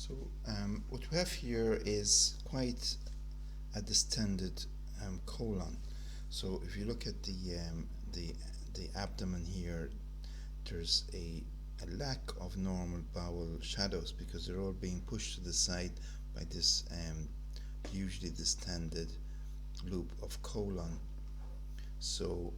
So what we have here is quite a distended colon. So if you look at the abdomen here, there's a lack of normal bowel shadows because they're all being pushed to the side by this usually distended loop of colon. So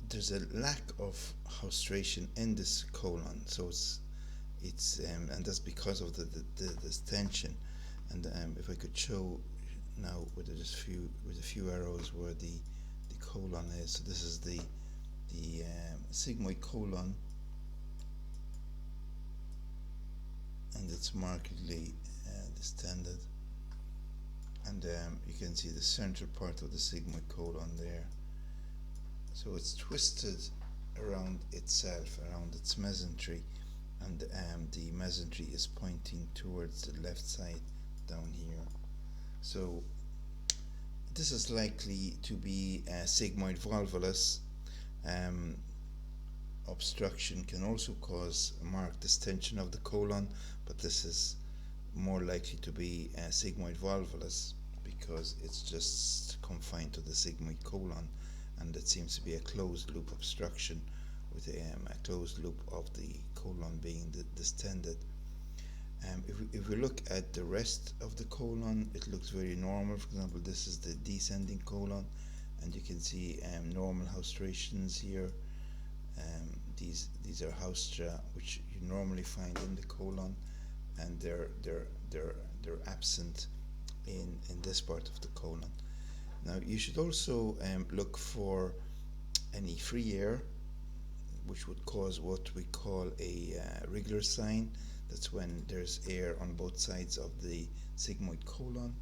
there's a lack of haustration in this colon, so it's and that's because of this tension. And if I could show now with a few arrows where the colon is. So this is the sigmoid colon, and it's markedly distended. And you can see the central part of the sigmoid colon there. So it's twisted around itself, around its mesentery, and the mesentery is pointing towards the left side down here. So this is likely to be a sigmoid volvulus. Obstruction can also cause a marked distension of the colon, but this is more likely to be a sigmoid volvulus because it's just confined to the sigmoid colon, and it seems to be a closed loop obstruction with a closed loop of the colon being distended. If we look at the rest of the colon, it looks very normal. For example, this is the descending colon, and you can see normal haustrations here. These are haustra, which you normally find in the colon, and they're absent in this part of the colon. Now you should also look for any free air, which would cause what we call a wriggler sign. That's when there's air on both sides of the sigmoid colon.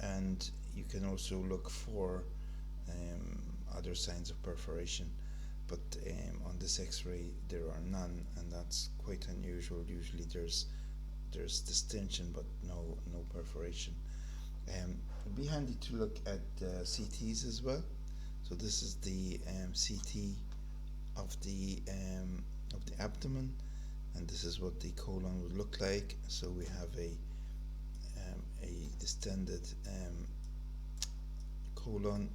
And you can also look for other signs of perforation, but on this x-ray there are none, and that's quite unusual. Usually there's distension but no perforation. It'd be handy to look at CTs as well. So this is the CT of the abdomen, and this is what the colon would look like. So we have a distended colon,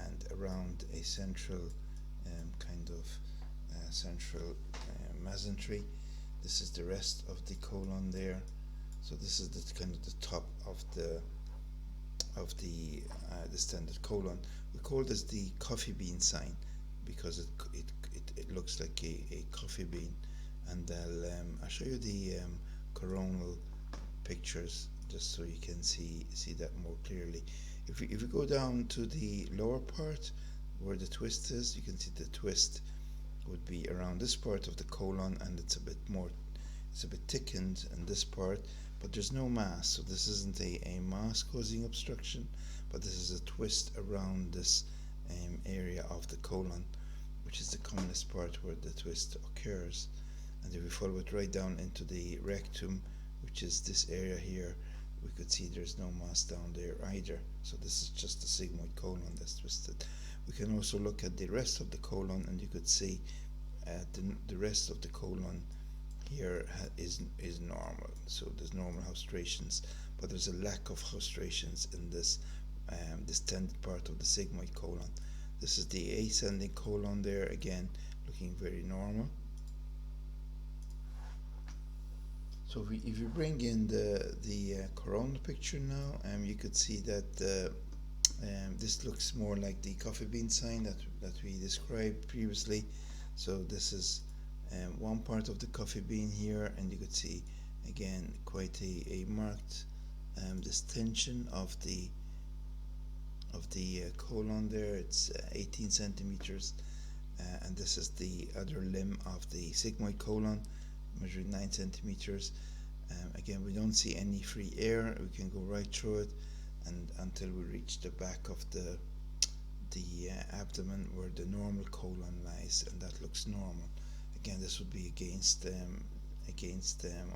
and around a central central mesentery. This is the rest of the colon there. So this is the kind of the top of the distended colon. We call this the coffee bean sign because it looks like a coffee bean. And I'll show you the coronal pictures just so you can see that more clearly. If we go down to the lower part where the twist is, you can see the twist would be around this part of the colon, and it's a bit thickened in this part, but there's no mass. So this isn't a mass causing obstruction, but this is a twist around this area of the colon, which is the commonest part where the twist occurs. And if we follow it right down into the rectum, which is this area here, we could see there's no mass down there either. So this is just the sigmoid colon that's twisted. We can also look at the rest of the colon, and you could see the rest of the colon here is normal. So there's normal haustrations, but there's a lack of haustrations in this distended part of the sigmoid colon. This is the ascending colon there, again looking very normal. So if you bring in the coronal picture now, you could see that this looks more like the coffee bean sign that we described previously. So this is one part of the coffee bean here, and you could see again quite a marked distension of the colon there. It's 18 centimeters, and this is the other limb of the sigmoid colon, measuring 9 centimeters. Again, we don't see any free air. We can go right through it and until we reach the back of the abdomen where the normal colon lies, and that looks normal. Again, this would be against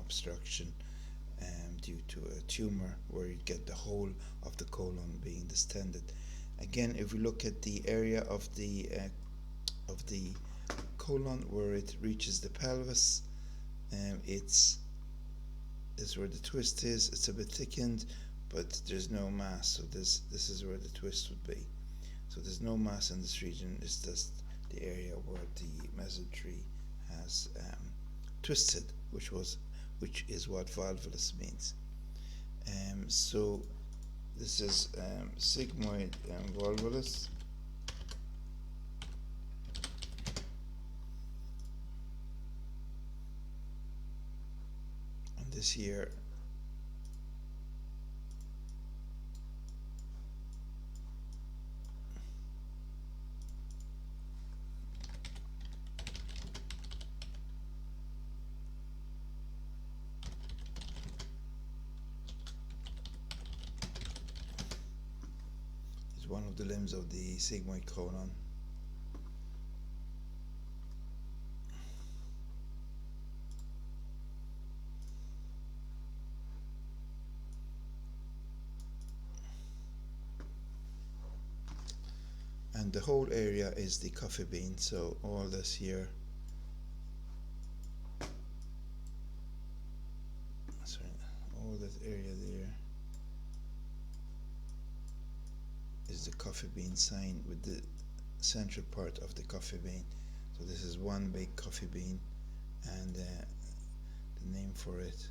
obstruction due to a tumor, where you get the whole of the colon being distended. Again, if we look at the area of the colon, where it reaches the pelvis, it's is where the twist is. It's a bit thickened, but there's no mass, so this is where the twist would be. So there's no mass in this region. It's just the area where the mesentery has twisted, which is what volvulus means. So this is sigmoid volvulus. And this here is one of the limbs of the sigmoid colon. And the whole area is the coffee bean, so all this here, all that area there is the coffee bean sign, with the central part of the coffee bean. So this is one big coffee bean, and the name for it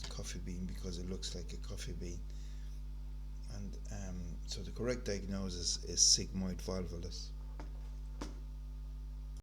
coffee bean because it looks like a coffee bean. And so the correct diagnosis is sigmoid volvulus.